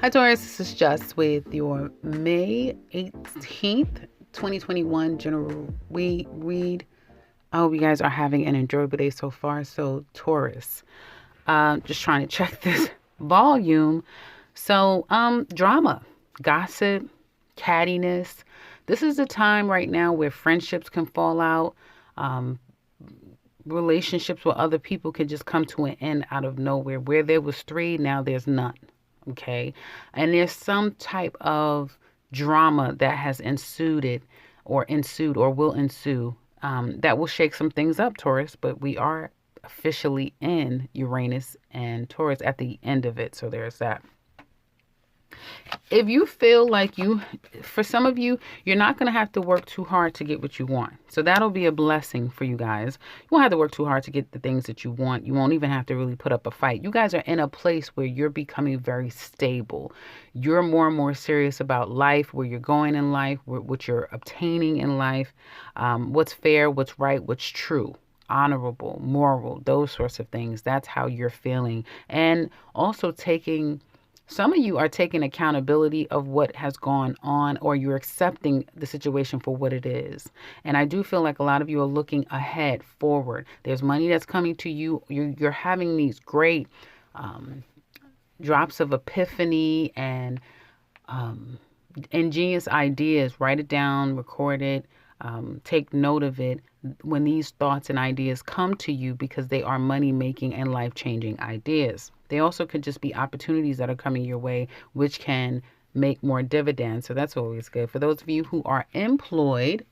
Hi, Taurus. This is Just with your May 18th, 2021 general read. I hope you guys are having an enjoyable day so far. So, Taurus, just trying to check this volume. So, drama, gossip, cattiness. This is a time right now where friendships can fall out. Um, Relationships with other people can just come to an end out of nowhere. Where there was three, now there's none. Okay. And there's some type of drama that has ensued or will ensue, that will shake some things up, Taurus. But we are officially in Uranus and Taurus at the end of it. So there's that. If you feel like for some of you, you're not going to have to work too hard to get what you want. So that'll be a blessing for you guys. You won't have to work too hard to get the things that you want. You won't even have to really put up a fight. You guys are in a place where you're becoming very stable. You're more and more serious about life, where you're going in life, what you're obtaining in life, what's fair, what's right, what's true, honorable, moral, those sorts of things. That's how you're feeling. And also some of you are taking accountability of what has gone on, or you're accepting the situation for what it is. And I do feel like a lot of you are looking ahead, forward. There's money that's coming to you. You're having these great drops of epiphany and ingenious ideas. Write it down, record it, take note of it when these thoughts and ideas come to you, because they are money making and life changing ideas. They also could just be opportunities that are coming your way, which can make more dividends. So that's always good. For those of you who are employed,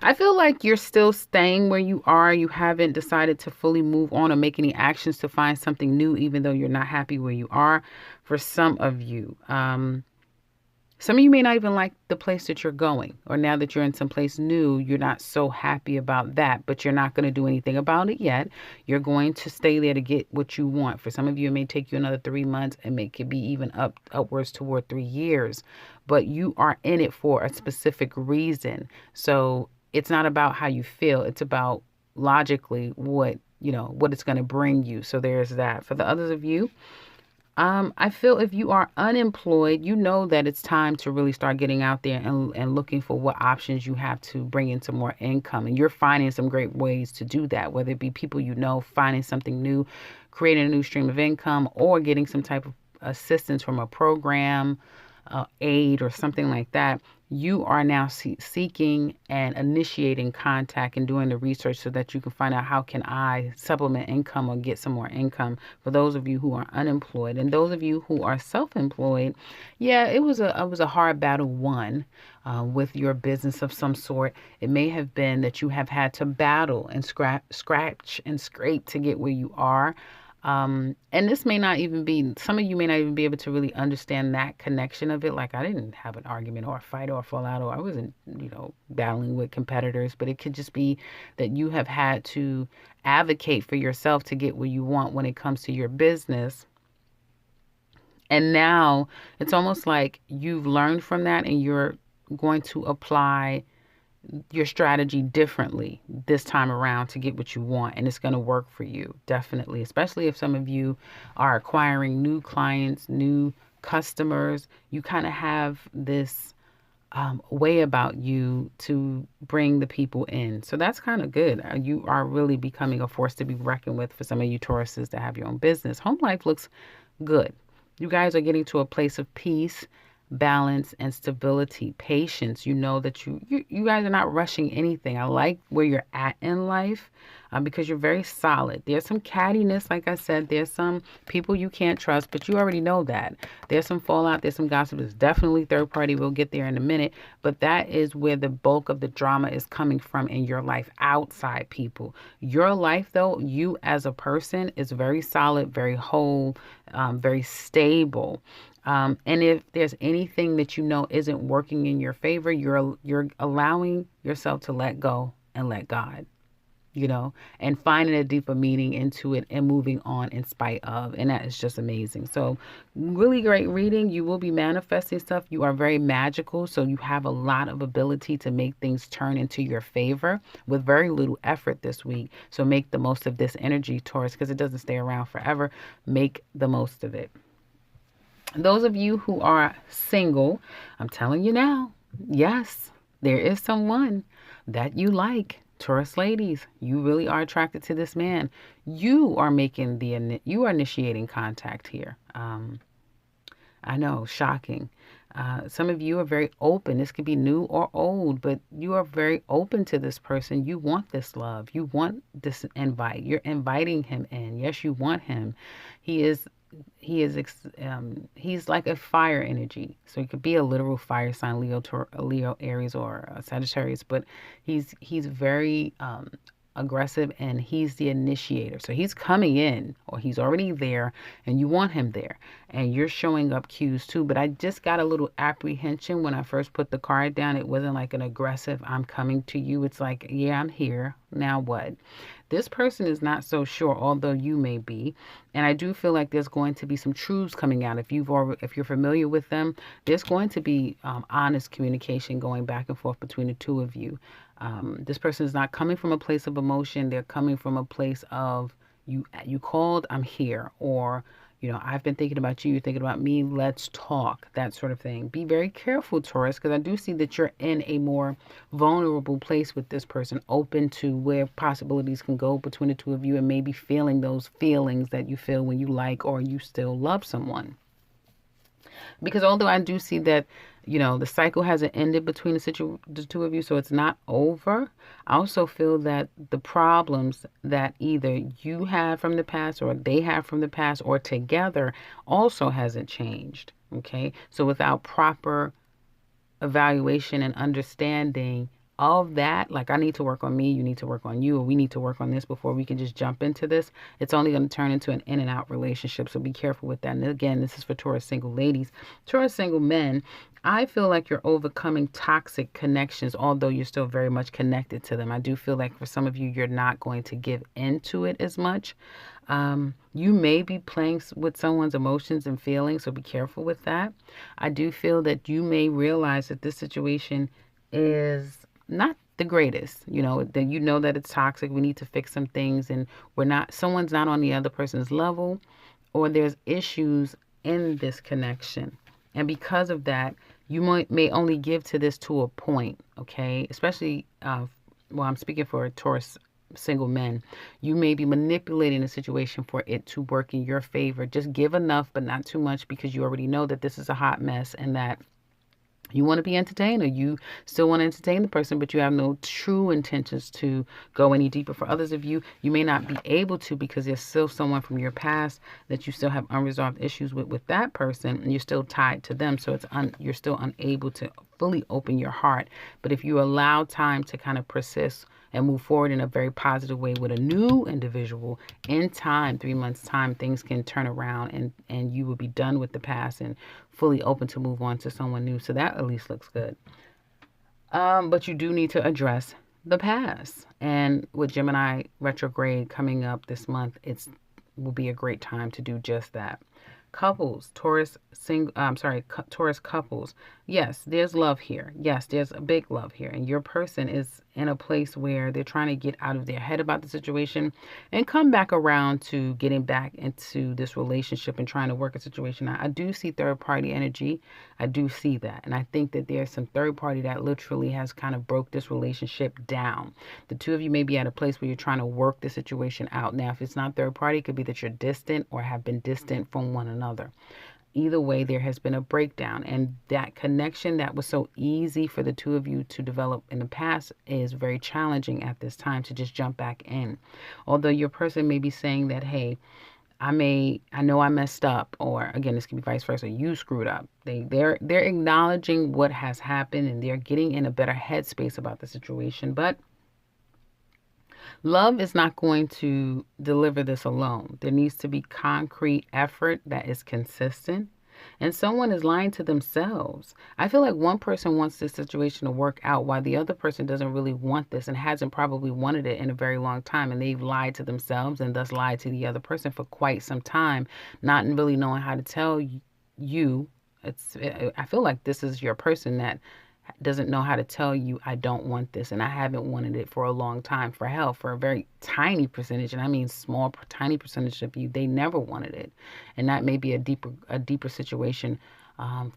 I feel like you're still staying where you are. You haven't decided to fully move on or make any actions to find something new, even though you're not happy where you are. For some of you, some of you may not even like the place that you're going, or now that you're in some place new, you're not so happy about that, but you're not going to do anything about it yet. You're going to stay there to get what you want. For some of you, it may take you another 3 months, and it could be even upwards toward 3 years, but you are in it for a specific reason. So it's not about how you feel. It's about logically what it's going to bring you. So there's that. For the others of you, I feel if you are unemployed, you know that it's time to really start getting out there and looking for what options you have to bring in some more income. And you're finding some great ways to do that, whether it be people finding something new, creating a new stream of income, or getting some type of assistance from a program, aid, or something like that. You are now seeking and initiating contact and doing the research so that you can find out, how can I supplement income or get some more income, for those of you who are unemployed. And those of you who are self-employed, yeah, it was a hard battle won with your business of some sort. It may have been that you have had to battle and scratch and scrape to get where you are. And this may not even be, some of you may not even be able to really understand that connection of it. Like, I didn't have an argument or a fight or a fallout, or I wasn't, battling with competitors, but it could just be that you have had to advocate for yourself to get what you want when it comes to your business. And now it's almost like you've learned from that, and you're going to apply your strategy differently this time around to get what you want, and it's going to work for you, definitely, especially if some of you are acquiring new clients, new customers. You kind of have this way about you to bring the people in, so that's kind of good. You are really becoming a force to be reckoned with. For some of you Tauruses that have your own business, home life looks good. You guys are getting to a place of peace, balance, and stability, patience. You know that you guys are not rushing anything. I like where you're at in life, because you're very solid. There's some cattiness, like I said. There's some people you can't trust, but you already know that. There's some fallout. There's some gossip. There's definitely third party. We'll get there in a minute. But that is where the bulk of the drama is coming from in your life, outside people. Your life, though, you as a person, is very solid, very whole, very stable. And if there's anything that isn't working in your favor, you're allowing yourself to let go and let God, and finding a deeper meaning into it and moving on in spite of. And that is just amazing. So really great reading. You will be manifesting stuff. You are very magical. So you have a lot of ability to make things turn into your favor with very little effort this week. So make the most of this energy, Taurus, because it doesn't stay around forever. Make the most of it. Those of you who are single, I'm telling you now, yes, there is someone that you like. Taurus ladies, you really are attracted to this man. You are you are initiating contact here. I know, shocking. Some of you are very open. This could be new or old, but you are very open to this person. You want this love. You want this invite. You're inviting him in. Yes, you want him. He is he's like a fire energy, so he could be a literal fire sign, Leo, Aries, or Sagittarius, but he's very aggressive, and he's the initiator. So he's coming in, or he's already there, and you want him there, and you're showing up cues too. But I just got a little apprehension when I first put the card down. It wasn't like an aggressive, I'm coming to you. It's like, yeah, I'm here. Now what? This person is not so sure, although you may be. And I do feel like there's going to be some truths coming out. If you're familiar with them, there's going to be honest communication going back and forth between the two of you. This person is not coming from a place of emotion. They're coming from a place of, you called, I'm here, or I've been thinking about you, you're thinking about me, let's talk, that sort of thing. Be very careful, Taurus, because I do see that you're in a more vulnerable place with this person, open to where possibilities can go between the two of you, and maybe feeling those feelings that you feel when you like or you still love someone. Because although I do see that, the cycle hasn't ended between the two of you, so it's not over, I also feel that the problems that either you have from the past or they have from the past or together also hasn't changed. Okay? So without proper evaluation and understanding of that, like I need to work on me, you need to work on you, or we need to work on this before we can just jump into this, it's only going to turn into an in and out relationship. So be careful with that. And again, this is for Taurus single ladies. Taurus single men, I feel like you're overcoming toxic connections, although you're still very much connected to them. I do feel like for some of you, you're not going to give into it as much. You may be playing with someone's emotions and feelings, so be careful with that. I do feel that you may realize that this situation is not the greatest, that it's toxic. We need to fix some things, and someone's not on the other person's level, or there's issues in this connection. And because of that, you may only give to this to a point, okay? Especially, I'm speaking for Taurus single men. You may be manipulating the situation for it to work in your favor. Just give enough, but not too much, because you already know that this is a hot mess and that you want to be entertained, or you still want to entertain the person, but you have no true intentions to go any deeper. For others of you, you may not be able to, because there's still someone from your past that you still have unresolved issues with that person, and you're still tied to them. So you're still unable to fully open your heart. But if you allow time to kind of persist and move forward in a very positive way with a new individual, in time, 3 months time, things can turn around, and you will be done with the past and fully open to move on to someone new. So that at least looks good. But you do need to address the past. And with Gemini retrograde coming up this month, will be a great time to do just that. Couples, Taurus couples. Yes, there's love here. Yes, there's a big love here. And your person is in a place where they're trying to get out of their head about the situation and come back around to getting back into this relationship and trying to work a situation out. I do see third party energy. I do see that. And I think that there's some third party that literally has kind of broke this relationship down. The two of you may be at a place where you're trying to work the situation out. Now, if it's not third party, it could be that you're distant or have been distant from one another. Either way, there has been a breakdown, and that connection that was so easy for the two of you to develop in the past is very challenging at this time to just jump back in. Although your person may be saying that, hey, I know I messed up, or again, this could be vice versa, you screwed up. They're acknowledging what has happened, and they're getting in a better headspace about the situation. But love is not going to deliver this alone. There needs to be concrete effort that is consistent. And someone is lying to themselves. I feel like one person wants this situation to work out while the other person doesn't really want this and hasn't probably wanted it in a very long time. And they've lied to themselves and thus lied to the other person for quite some time, not really knowing how to tell you. I feel like this is your person that doesn't know how to tell you, I don't want this, and I haven't wanted it for a long time. For hell, for a very tiny percentage, and I mean small, tiny percentage of you, they never wanted it. And that may be a deeper situation,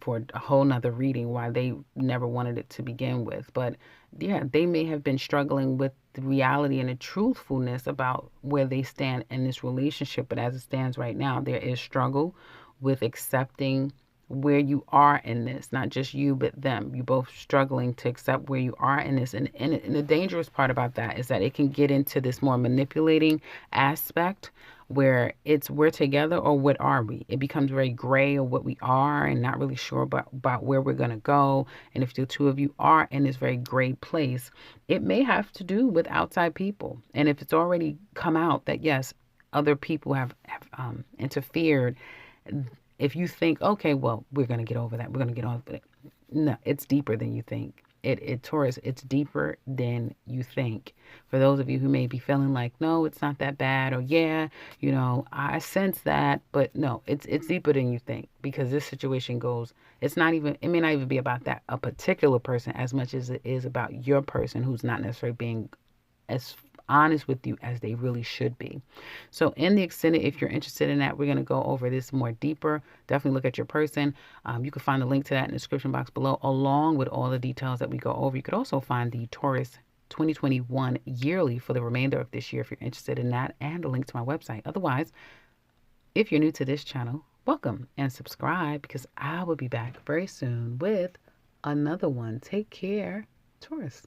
for a whole nother reading, why they never wanted it to begin with. But yeah, they may have been struggling with the reality and the truthfulness about where they stand in this relationship. But as it stands right now, there is struggle with accepting where you are in this, not just you, but them. You both struggling to accept where you are in this. And the dangerous part about that is that it can get into this more manipulating aspect where it's we're together or what are we? It becomes very gray of what we are and not really sure about where we're going to go. And if the two of you are in this very gray place, it may have to do with outside people. And if it's already come out that, yes, other people have interfered, if you think, okay, well, we're going to get over that, we're going to get over it. No, it's deeper than you think. Taurus, it's deeper than you think. For those of you who may be feeling like, no, it's not that bad, or yeah, I sense that, but no, it's deeper than you think, because this situation goes, it may not even be about that, a particular person, as much as it is about your person who's not necessarily being as honest with you as they really should be. So in the extended, if you're interested in that, we're going to go over this more deeper. Definitely look at your person. You can find a link to that in the description box below, along with all the details that we go over. You could also find the Taurus 2021 yearly for the remainder of this year if you're interested in that, and a link to my website. Otherwise, if you're new to this channel, welcome and subscribe, because I will be back very soon with another one. Take care, Taurus.